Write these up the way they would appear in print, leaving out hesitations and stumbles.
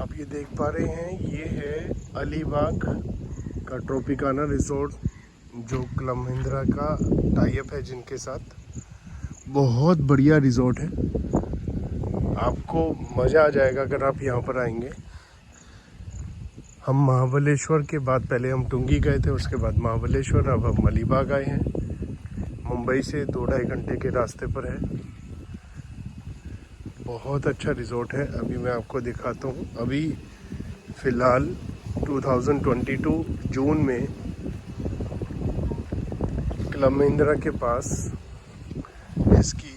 आप ये देख पा रहे हैं, ये है अलीबाग का ट्रॉपिकाना रिजॉर्ट जो क्लब महिंद्रा का टाई अप है जिनके साथ। बहुत बढ़िया रिजॉर्ट है, आपको मज़ा आ जाएगा अगर आप यहाँ पर आएंगे। हम महाबलेश्वर के बाद पहले हम टुंगी गए थे, उसके बाद महाबलेश्वर, अब हम अलीबाग आए हैं। मुंबई से 2-2.5 घंटे के रास्ते पर है। बहुत अच्छा रिजॉर्ट है। अभी मैं आपको दिखाता हूँ। अभी फ़िलहाल 2022 जून में क्लब महिंद्रा के पास इसकी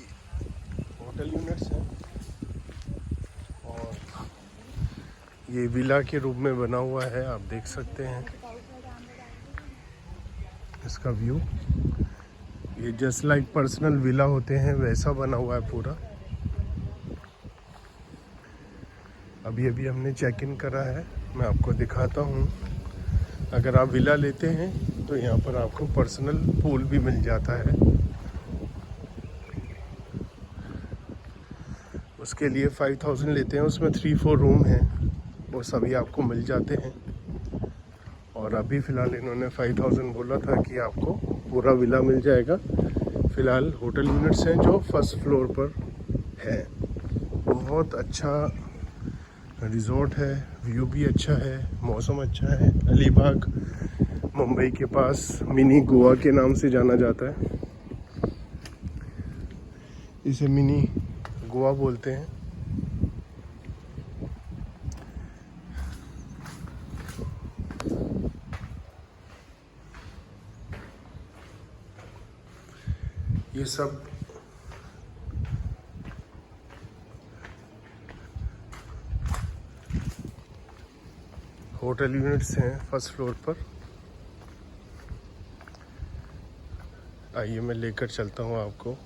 होटल यूनिट्स हैं और ये विला के रूप में बना हुआ है। आप देख सकते हैं इसका व्यू। ये जस्ट लाइक पर्सनल विला होते हैं वैसा बना हुआ है पूरा। अभी अभी हमने चेक इन करा है, मैं आपको दिखाता हूँ। अगर आप विला लेते हैं तो यहाँ पर आपको पर्सनल पूल भी मिल जाता है। उसके लिए 5000 लेते हैं, उसमें 3-4 रूम हैं, वो सभी आपको मिल जाते हैं। और अभी फ़िलहाल इन्होंने 5000 बोला था कि आपको पूरा विला मिल जाएगा। फ़िलहाल होटल यूनिट्स हैं जो फर्स्ट फ्लोर पर है। बहुत अच्छा रिजॉर्ट है, व्यू भी अच्छा है, मौसम अच्छा है। अलीबाग मुंबई के पास मिनी गोवा के नाम से जाना जाता है। इसे मिनी गोवा बोलते हैं। ये सब होटल यूनिट्स हैं फर्स्ट फ्लोर पर। आइए मैं लेकर चलता हूँ आपको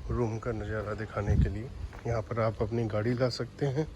रूम का नज़ारा दिखाने के लिए। यहाँ पर आप अपनी गाड़ी ला सकते हैं।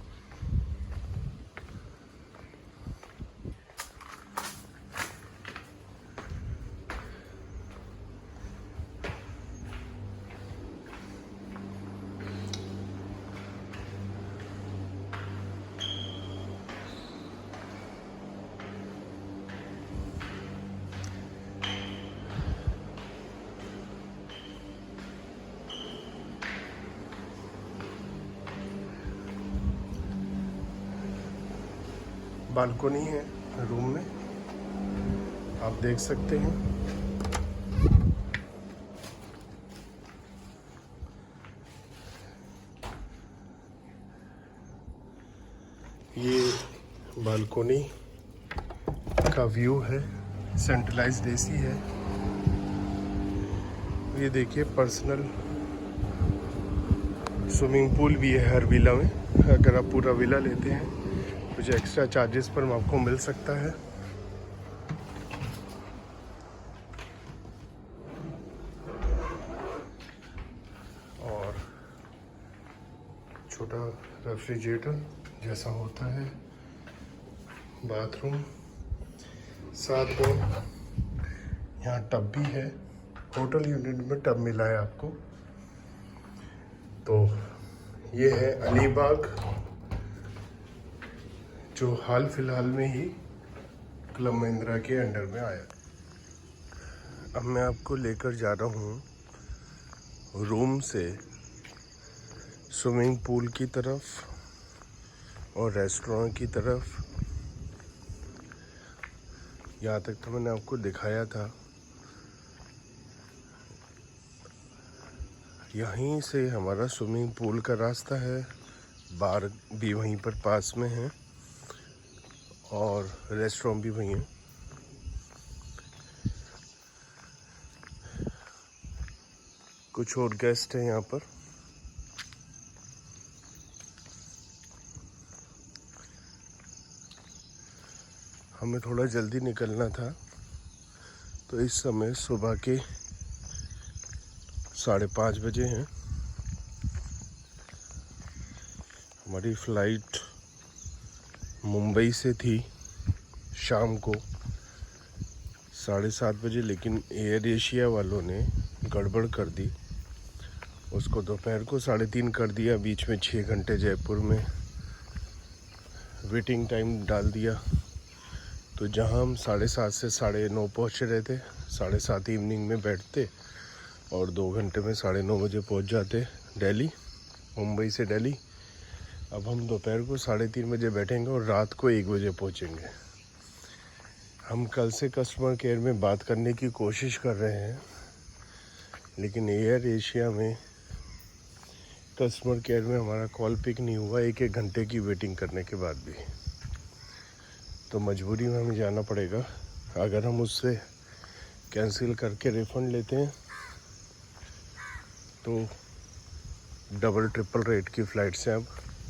बालकोनी है रूम में, आप देख सकते हैं। ये बालकोनी का व्यू है, सेंट्रलाइज्ड एसी है। ये देखिए पर्सनल स्विमिंग पूल भी है हर विला में। अगर आप पूरा विला लेते हैं कुछ एक्स्ट्रा चार्जेस पर आपको मिल सकता है। और छोटा रेफ्रिजरेटर जैसा होता है, बाथरूम, साथ में यहाँ टब भी है। होटल यूनिट में टब मिला है आपको। तो ये है अलीबाग जो हाल फिलहाल में ही क्लब महिंद्रा के अंडर में आया। अब मैं आपको लेकर जा रहा हूँ रूम से स्विमिंग पूल की तरफ और रेस्टोरेंट की तरफ। यहाँ तक तो मैंने आपको दिखाया था। यहीं से हमारा स्विमिंग पूल का रास्ता है, बार भी वहीं पर पास में है और रेस्टोरेंट भी वहीं है। कुछ और गेस्ट हैं यहाँ पर। हमें थोड़ा जल्दी निकलना था, तो इस समय सुबह के 5:30 बजे हैं। हमारी फ़्लाइट मुंबई से थी शाम को 7:30 बजे, लेकिन एयर एशिया वालों ने गड़बड़ कर दी। उसको दोपहर को 3:30 कर दिया, बीच में 6 घंटे जयपुर में वेटिंग टाइम डाल दिया। तो जहां हम 7:30 से 9:30 पहुँचे रहे थे, 7:30 इवनिंग में बैठते और 2 घंटे में 9:30 बजे पहुँच जाते दिल्ली, मुंबई से दिल्ली। अब हम दोपहर को 3:30 बजे बैठेंगे और रात को 1 बजे पहुँचेंगे। हम कल से कस्टमर केयर में बात करने की कोशिश कर रहे हैं, लेकिन एयर एशिया में कस्टमर केयर में हमारा कॉल पिक नहीं हुआ 1 घंटे की वेटिंग करने के बाद भी। तो मजबूरी में हमें जाना पड़ेगा। अगर हम उससे कैंसिल करके रिफ़ंड लेते हैं तो डबल ट्रिपल रेट की फ़्लाइट से अब,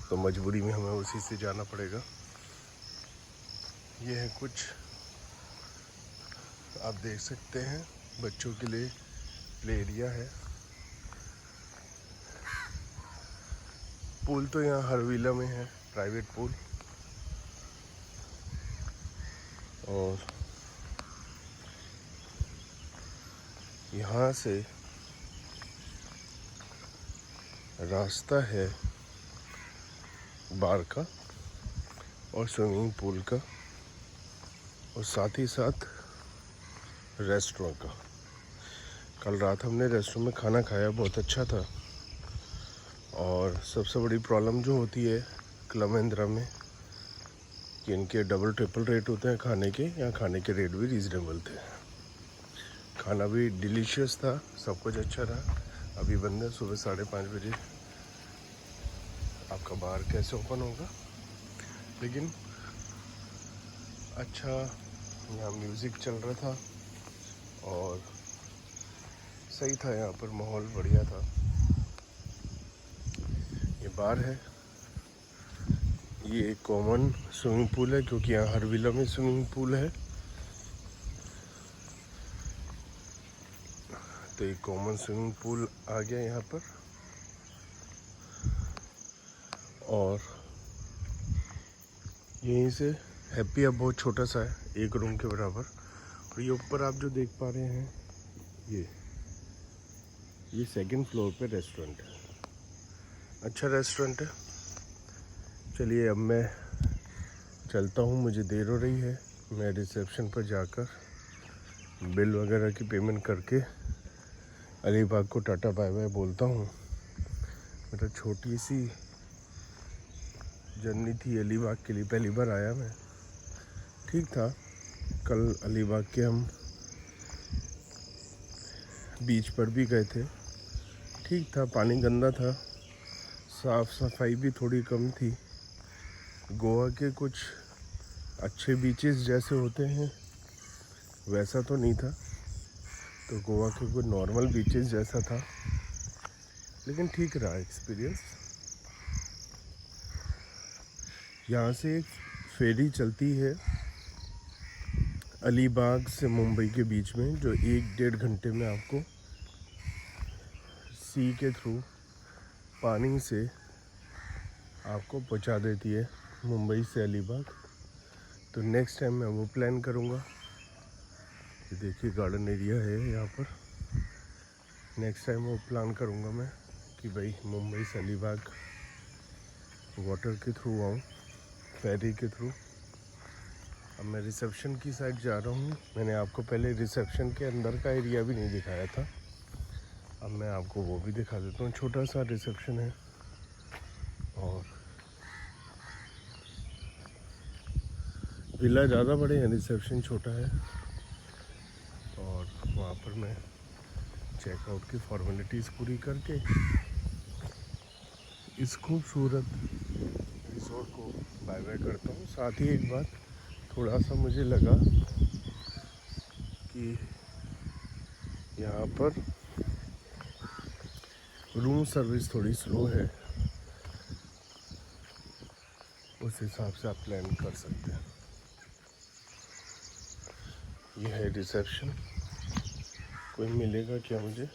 तो मजबूरी में हमें उसी से जाना पड़ेगा। ये है कुछ, आप देख सकते हैं, बच्चों के लिए प्ले एरिया है। पूल तो यहाँ हर विला में है, प्राइवेट पूल। और यहाँ से रास्ता है बार का और स्विमिंग पूल का, और साथ ही साथ रेस्टोरेंट का। कल रात हमने रेस्टोरेंट में खाना खाया, बहुत अच्छा था। और सबसे बड़ी प्रॉब्लम जो होती है क्लब महिंद्रा में कि इनके डबल ट्रिपल रेट होते हैं खाने के। यहाँ खाने के रेट भी रीज़नेबल थे, खाना भी डिलीशियस था, सब कुछ अच्छा रहा। अभी बंद है, सुबह 5:30 बजे आपका बार कैसे ओपन होगा, लेकिन अच्छा यहाँ म्यूज़िक चल रहा था और सही था, यहाँ पर माहौल बढ़िया था। ये बार है, ये एक कॉमन स्विमिंग पूल है क्योंकि यहाँ हर विला में स्विमिंग पूल है। तो एक कॉमन स्विमिंग पूल आ गया यहाँ पर, और यहीं से हैप्पी अब बहुत छोटा सा है, 1 रूम के बराबर। और ये ऊपर आप जो देख पा रहे हैं, ये 2nd फ्लोर पे रेस्टोरेंट है, अच्छा रेस्टोरेंट है। चलिए अब मैं चलता हूँ, मुझे देर हो रही है। मैं रिसेप्शन पर जाकर बिल वगैरह की पेमेंट करके अलीबाग को टाटा बाय बाय बोलता हूँ। मेरा छोटी सी जर्नी थी अलीबाग के लिए, पहली बार आया मैं, ठीक था। कल अलीबाग के हम बीच पर भी गए थे, ठीक था, पानी गंदा था, साफ़ सफाई भी थोड़ी कम थी। गोवा के कुछ अच्छे बीचेस जैसे होते हैं वैसा तो नहीं था, तो गोवा के कुछ नॉर्मल बीचेस जैसा था, लेकिन ठीक रहा एक्सपीरियंस। यहाँ से एक फेरी चलती है अलीबाग से मुंबई के बीच में, जो 1-1.5 घंटे में आपको सी के थ्रू, पानी से आपको पहुँचा देती है मुंबई से अलीबाग। तो नेक्स्ट टाइम मैं वो प्लान करूँगा। ये देखिए गार्डन एरिया है यहाँ पर, नेक्स्ट टाइम वो प्लान करूँगा मैं कि भाई मुंबई से अलीबाग वाटर के थ्रू आऊँ, फेरी के थ्रू। अब मैं रिसेप्शन की साइड जा रहा हूँ। मैंने आपको पहले रिसेप्शन के अंदर का एरिया भी नहीं दिखाया था, अब मैं आपको वो भी दिखा देता हूँ। छोटा सा रिसेप्शन है और विला ज़्यादा बड़े हैं, रिसेप्शन छोटा है। और वहाँ पर मैं चेकआउट की फॉर्मेलिटीज़ पूरी करके इस खूबसूरत रिसोर्ट को बाय बाय करता हूँ। साथ ही एक बात थोड़ा सा मुझे लगा कि यहाँ पर रूम सर्विस थोड़ी स्लो है, उस हिसाब से आप प्लान कर सकते हैं। यह है रिसेप्शन, कोई मिलेगा क्या मुझे?